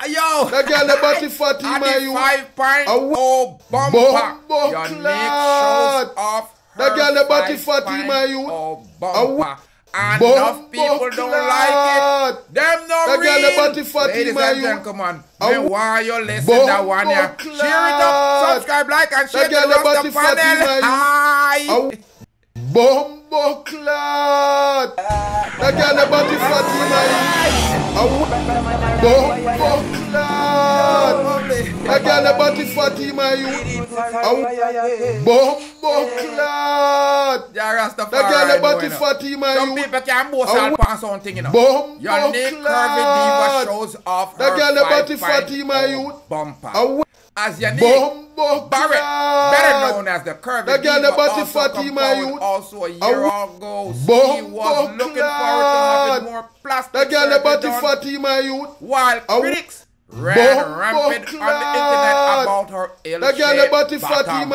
Yo. The girl the body Fatima you. 5.0 Bumpa. Yanique shows off her the girl the body Fatima you. Bumpa. Enough people don't like it. Them no real. Ladies and gentlemen, meanwhile you listen that one here. Share it up, subscribe, like, and share the Rastafari. Hi. Bumbo clad. The girl the body Fatima you. Bumbo clad. The girl the body Fatima you. Bumbo clad. The girl the body Fatima you. Some people can boast on something, you know. Yanique Curvy Diva shows off her 5.0 Bumpa. As Yanique Barrett, better known as the Curvy Diva, also composed also a year ago. She was looking forward to having more plastic surgery done, while critics ran rampant on the internet about her ill-shaped bottom.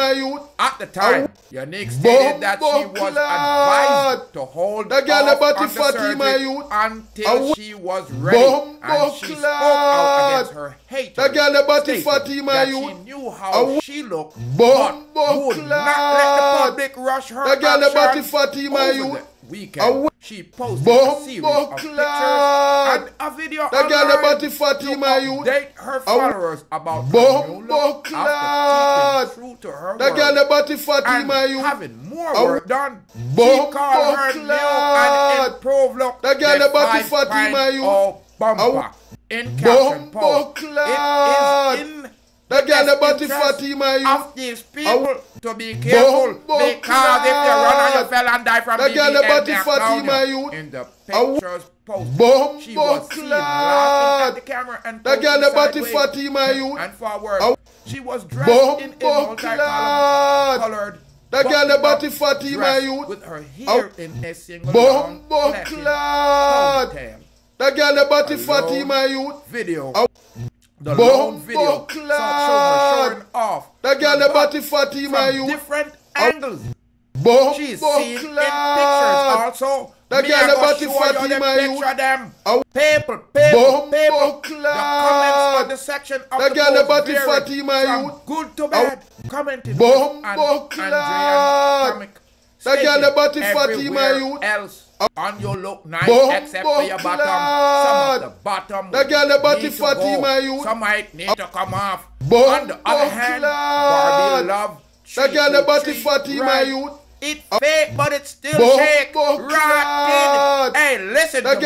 At the time, Yanique stated that she was advised to hold off on the surgery until she was ready, and she spoke out against her haters, stating that she knew how she looked, but would not let the public rush her action. Over the weekend, she posted a series of pictures and a video online to update her followers about her new look after keeping true to her word and having more work done. She called her new and improved look the 5.0 Bumpa. In caption post, it is in the interest of these people to be careful, because if you run and you fell and die from BBM, they clown you. In the pictures posted, she was seen laughing at the camera and posting sideways and forward. She was dressed in a multicolored dress with her hair in a single long plaited ponytail. The girl the body Fatima you. The long video showed her showing off the girl the body Fatima you. Different angles. She's seen in pictures also. The girl the body Fatima you. Picture them. People. The comments on the section of the girl the body post Fatima you. From good to bad commenting. Bumbo clad. The girl the body Fatima you. Else. On your look nice except for your bottom. Some of the bottom the girl the body Fatima you. Some might need to come off. On the other hand, Barbie love the girl the body Fatima you. It's fake, but it's still shake. Rockin'. Hey, listen to me,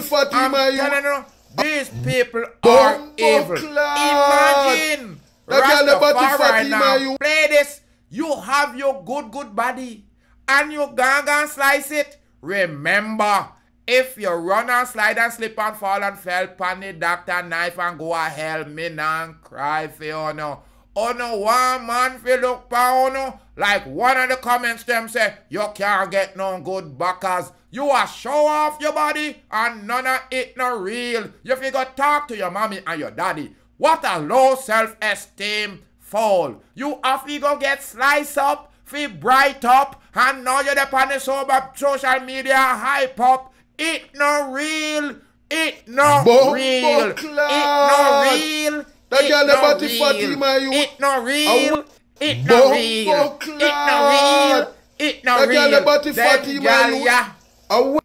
people. I'm telling you, these people are evil. Imagine Rastafari now. Play this. You have your good body, and you gonna slice it. Remember, if you run and slide and slip and fall and fell pan the doctor knife and go a hell, me nan cry for you no. Oh no, one man feel look pa no. Like one of the comments them say, you can't get no good backers. You are show off your body and none of it no real. You figure talk to your mommy and your daddy. What a low self-esteem fall. You have to go get sliced up, feel bright up, and now you're on the social media hype up. It no real. It no real. It no real. The girl the body Fatima you. It no real. It no real. It no real. It no real. The girl the body Fatima you.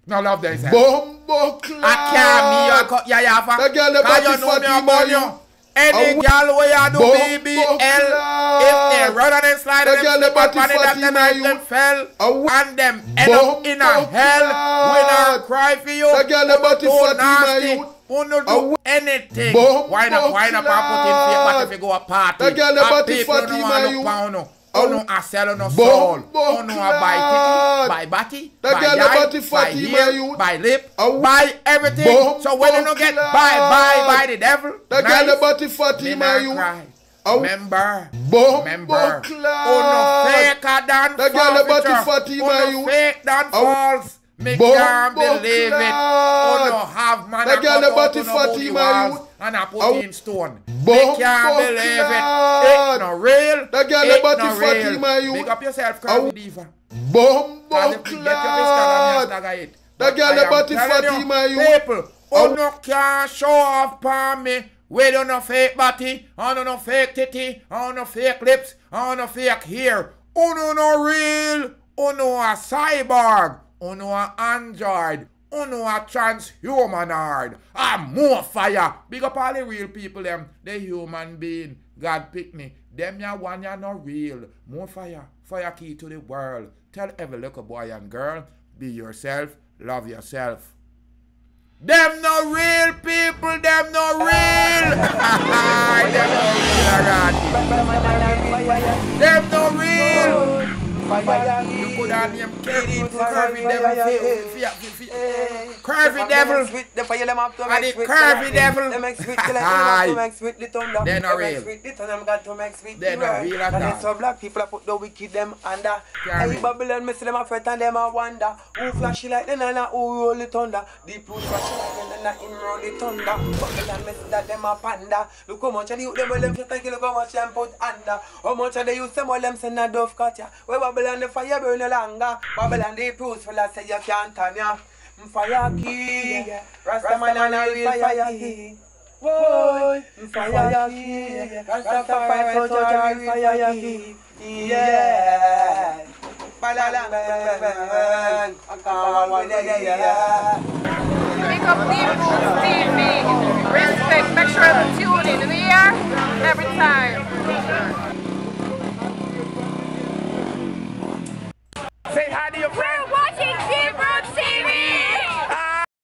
No love there is. Bumbo clad. I can't me the girl the body Fatima you. Any girl where you do BBL, if they run and then slide and then slip up on it after night them fell, and them end up in a hell, when I cry for you, so nasty, who no do anything. Why not and put in fake, but if you go a party, and people don't want to pound. Oh no, I sell no soul. Oh no, I buy titty, buy body, buy eye, buy ear, buy lip, buy everything. So when you don't get buy the devil, the girl the body Fatima you. Remember, oh no, faker than the girl the body Fatima you. Fake than false. Me can't believe it. Oh no, have man the girl the body Fatima you. And I put in stone. Me can't believe it. It's not real. The girl the body Fatima you. Pick up yourself, Curvy Diva. Bumbo clad. The girl the body Fatima you. People, oh no, can't show off for me. We don't no fake body, on no fake titty, on no fake lips, on no fake hair. Uno no real, uno a cyborg, uno a android, uno a transhumanoid. And more fire. Big up all the real people them, the human being. God pick me. Them ya one ya no real. More fire. Fire key to the world. Tell every little boy and girl, be yourself, love yourself. Them no real people, them no real. Them no real. You put on them curvy devil. Curvy devil. And the curvy devil. They're not real. They're not real at all. So black people put the wicked them under. Hey Babylon, me see them a fret and them a wonder. Who flashy like them and who roll the thunder. Deep root flashy like them and him roll the thunder. Babylon, me see that them a panda. Look how much of the youth them well them fret and kill, look how much them put under. How much of the youth them well them send a dove cut ya. Where Babylon the fire burn no longer. Babylon the proofs full of say you can't turn ya. Fire key, Rastaman and a real fire key. Boy, fire key, Rastafari touch a real fire key. Yeah, Balalang, Pick up Diva, TV, respect, make sure to tune in, we are every time.